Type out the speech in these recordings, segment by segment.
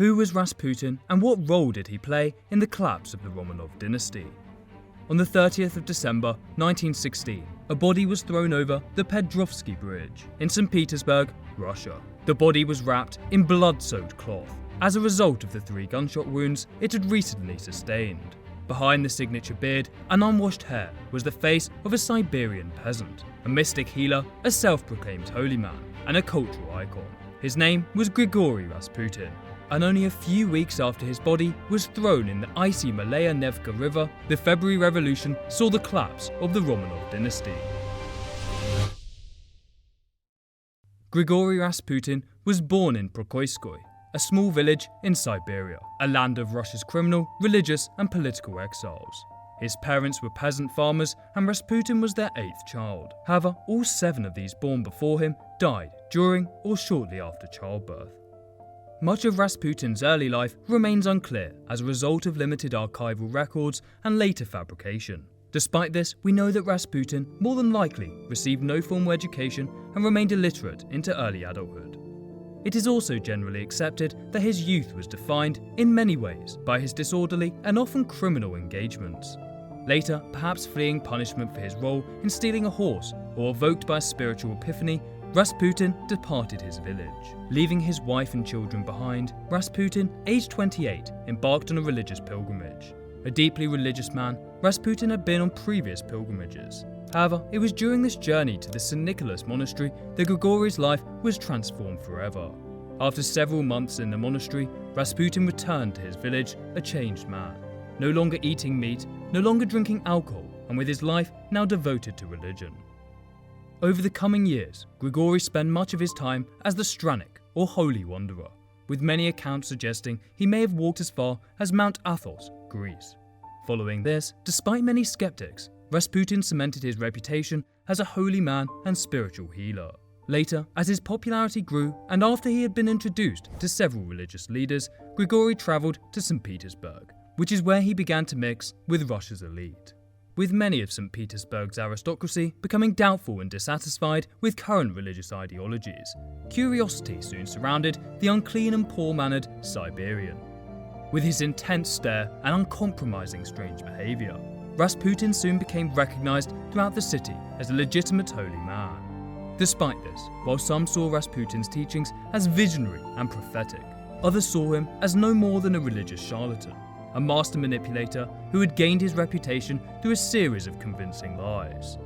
Who was Rasputin and what role did he play in the collapse of the Romanov dynasty? On the 30th of December 1916, a body was thrown over the Petrovsky Bridge in St. Petersburg, Russia. The body was wrapped in blood-soaked cloth as a result of the 3 gunshot wounds it had recently sustained. Behind the signature beard and unwashed hair was the face of a Siberian peasant, a mystic healer, a self-proclaimed holy man, and a cultural icon. His name was Grigori Rasputin, and only a few weeks after his body was thrown in the icy Malaya Nevka River, the February Revolution saw the collapse of the Romanov dynasty. Grigori Rasputin was born in Pokrovskoye, a small village in Siberia, a land of Russia's criminal, religious and political exiles. His parents were peasant farmers and Rasputin was their 8th child. However, all 7 of these born before him died during or shortly after childbirth. Much of Rasputin's early life remains unclear as a result of limited archival records and later fabrication. Despite this, we know that Rasputin more than likely received no formal education and remained illiterate into early adulthood. It is also generally accepted that his youth was defined, in many ways, by his disorderly and often criminal engagements. Later, perhaps fleeing punishment for his role in stealing a horse or evoked by a spiritual epiphany, Rasputin departed his village. Leaving his wife and children behind, Rasputin, aged 28, embarked on a religious pilgrimage. A deeply religious man, Rasputin had been on previous pilgrimages. However, it was during this journey to the St. Nicholas monastery that Grigori's life was transformed forever. After several months in the monastery, Rasputin returned to his village a changed man, no longer eating meat, no longer drinking alcohol, and with his life now devoted to religion. Over the coming years, Grigori spent much of his time as the Stranic, or Holy Wanderer, with many accounts suggesting he may have walked as far as Mount Athos, Greece. Following this, despite many skeptics, Rasputin cemented his reputation as a holy man and spiritual healer. Later, as his popularity grew and after he had been introduced to several religious leaders, Grigori travelled to St. Petersburg, which is where he began to mix with Russia's elite. With many of St. Petersburg's aristocracy becoming doubtful and dissatisfied with current religious ideologies, curiosity soon surrounded the unclean and poor-mannered Siberian. With his intense stare and uncompromising strange behaviour, Rasputin soon became recognized throughout the city as a legitimate holy man. Despite this, while some saw Rasputin's teachings as visionary and prophetic, others saw him as no more than a religious charlatan, a master manipulator who had gained his reputation through a series of convincing lies.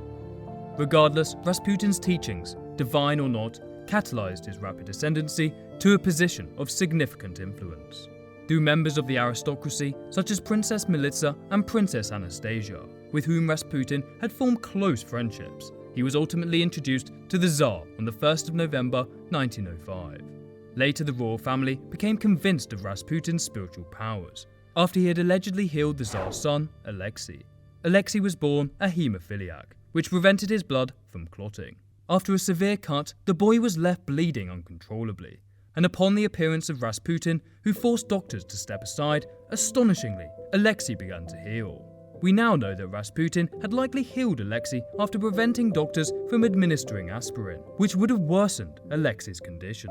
Regardless, Rasputin's teachings, divine or not, catalyzed his rapid ascendancy to a position of significant influence. Through members of the aristocracy such as Princess Militsa and Princess Anastasia, with whom Rasputin had formed close friendships, he was ultimately introduced to the Tsar on the 1st of November 1905. Later, the royal family became convinced of Rasputin's spiritual powers, after he had allegedly healed the Tsar's son, Alexei. Alexei was born a haemophiliac, which prevented his blood from clotting. After a severe cut, the boy was left bleeding uncontrollably, and upon the appearance of Rasputin, who forced doctors to step aside, astonishingly, Alexei began to heal. We now know that Rasputin had likely healed Alexei after preventing doctors from administering aspirin, which would have worsened Alexei's condition.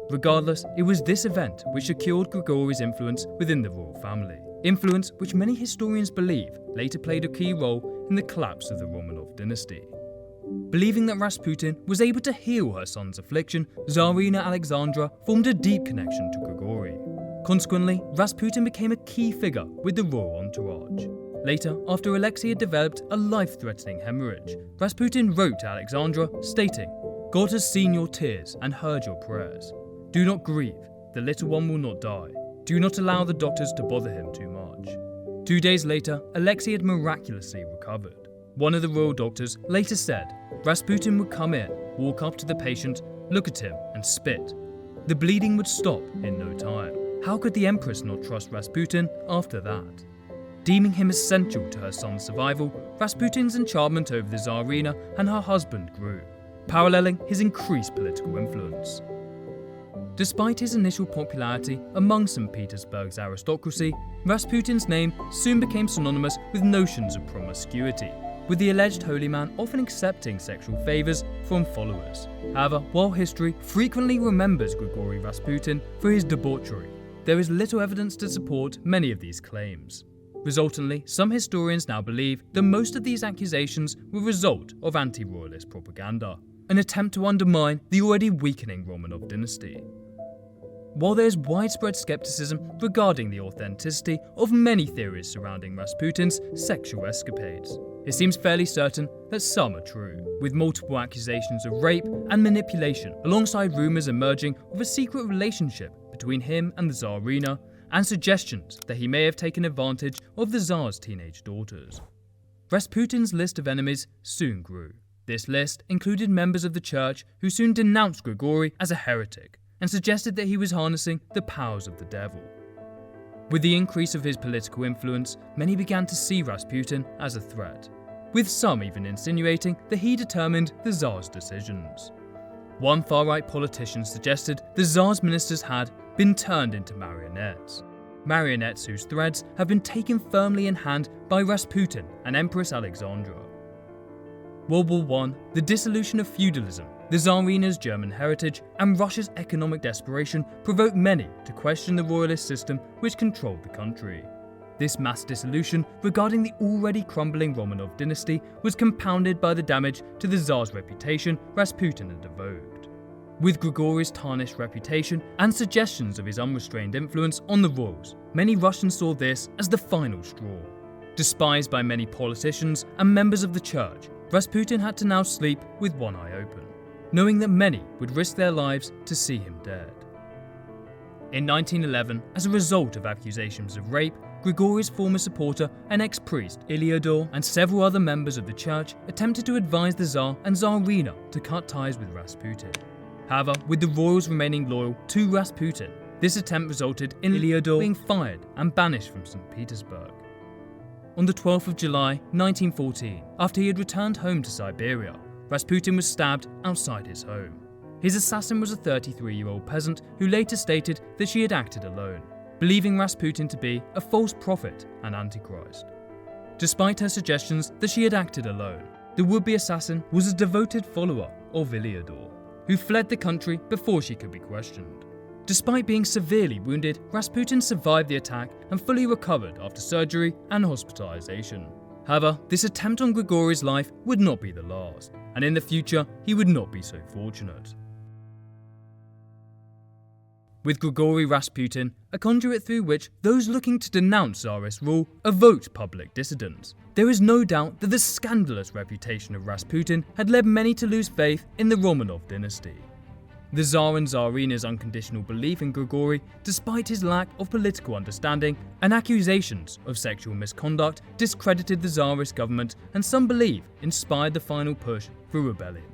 Regardless, it was this event which secured Grigori's influence within the royal family, influence which many historians believe later played a key role in the collapse of the Romanov dynasty. Believing that Rasputin was able to heal her son's affliction, Tsarina Alexandra formed a deep connection to Grigori. Consequently, Rasputin became a key figure with the royal entourage. Later, after Alexei had developed a life-threatening hemorrhage, Rasputin wrote to Alexandra stating, "God has seen your tears and heard your prayers. Do not grieve, the little one will not die. Do not allow the doctors to bother him too much." 2 days later, Alexei had miraculously recovered. One of the royal doctors later said Rasputin would come in, walk up to the patient, look at him and spit. The bleeding would stop in no time. How could the Empress not trust Rasputin after that? Deeming him essential to her son's survival, Rasputin's enchantment over the Tsarina and her husband grew, paralleling his increased political influence. Despite his initial popularity among St. Petersburg's aristocracy, Rasputin's name soon became synonymous with notions of promiscuity, with the alleged holy man often accepting sexual favours from followers. However, while history frequently remembers Grigori Rasputin for his debauchery, there is little evidence to support many of these claims. Resultantly, some historians now believe that most of these accusations were a result of anti-royalist propaganda, an attempt to undermine the already weakening Romanov dynasty. While there is widespread skepticism regarding the authenticity of many theories surrounding Rasputin's sexual escapades, it seems fairly certain that some are true, with multiple accusations of rape and manipulation alongside rumours emerging of a secret relationship between him and the Tsarina, and suggestions that he may have taken advantage of the Tsar's teenage daughters. Rasputin's list of enemies soon grew. This list included members of the church who soon denounced Grigori as a heretic and suggested that he was harnessing the powers of the devil. With the increase of his political influence, many began to see Rasputin as a threat, with some even insinuating that he determined the Tsar's decisions. One far-right politician suggested the Tsar's ministers had been turned into marionettes whose threads have been taken firmly in hand by Rasputin and Empress Alexandra. World War I, the dissolution of feudalism, the Tsarina's German heritage, and Russia's economic desperation provoked many to question the royalist system which controlled the country. This mass dissolution regarding the already crumbling Romanov dynasty was compounded by the damage to the Tsar's reputation Rasputin had evoked. With Grigori's tarnished reputation and suggestions of his unrestrained influence on the royals, many Russians saw this as the final straw. Despised by many politicians and members of the church, Rasputin had to now sleep with one eye open, knowing that many would risk their lives to see him dead. In 1911, as a result of accusations of rape, Grigori's former supporter and ex-priest Iliador and several other members of the church attempted to advise the Tsar and Tsarina to cut ties with Rasputin. However, with the royals remaining loyal to Rasputin, this attempt resulted in Iliador being fired and banished from St. Petersburg. On the 12th of July 1914, after he had returned home to Siberia, Rasputin was stabbed outside his home. His assassin was a 33-year-old peasant who later stated that she had acted alone, believing Rasputin to be a false prophet and antichrist. Despite her suggestions that she had acted alone, the would-be assassin was a devoted follower of Iliador, who fled the country before she could be questioned. Despite being severely wounded, Rasputin survived the attack and fully recovered after surgery and hospitalization. However, this attempt on Grigori's life would not be the last, and in the future he would not be so fortunate. With Grigori Rasputin, a conduit through which those looking to denounce Tsarist rule evoked public dissidence, there is no doubt that the scandalous reputation of Rasputin had led many to lose faith in the Romanov dynasty. The Tsar and Tsarina's unconditional belief in Grigori, despite his lack of political understanding and accusations of sexual misconduct, discredited the Tsarist government and some believe inspired the final push for rebellion.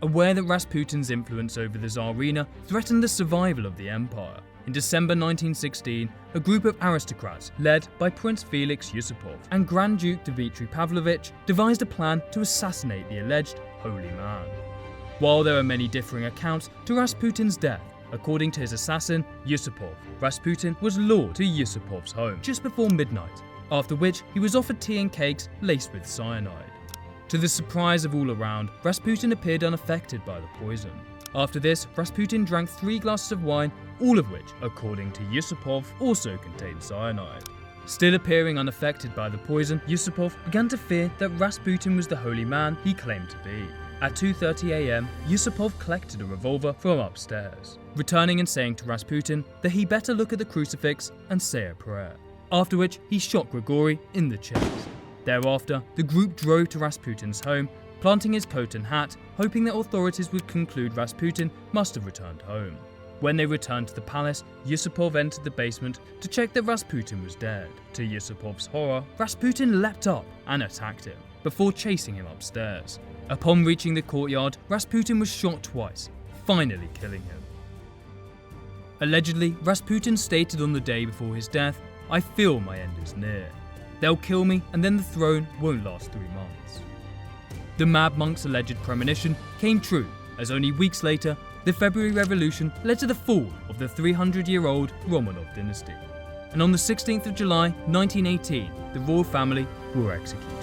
Aware that Rasputin's influence over the Tsarina threatened the survival of the empire, in December 1916, a group of aristocrats led by Prince Felix Yusupov and Grand Duke Dmitry Pavlovich devised a plan to assassinate the alleged holy man. While there are many differing accounts to Rasputin's death, according to his assassin, Yusupov, Rasputin was lured to Yusupov's home just before midnight, after which he was offered tea and cakes laced with cyanide. To the surprise of all around, Rasputin appeared unaffected by the poison. After this, Rasputin drank 3 glasses of wine, all of which, according to Yusupov, also contained cyanide. Still appearing unaffected by the poison, Yusupov began to fear that Rasputin was the holy man he claimed to be. At 2:30 AM, Yusupov collected a revolver from upstairs, returning and saying to Rasputin that he better look at the crucifix and say a prayer, after which he shot Grigori in the chest. Thereafter, the group drove to Rasputin's home, planting his coat and hat, hoping that authorities would conclude Rasputin must have returned home. When they returned to the palace, Yusupov entered the basement to check that Rasputin was dead. To Yusupov's horror, Rasputin leapt up and attacked him, before chasing him upstairs. Upon reaching the courtyard, Rasputin was shot twice, finally killing him. Allegedly, Rasputin stated on the day before his death, "I feel my end is near. They'll kill me and then the throne won't last 3 months." The Mad Monk's alleged premonition came true, as only weeks later, the February Revolution led to the fall of the 300-year-old Romanov dynasty. And on the 16th of July 1918, the royal family were executed.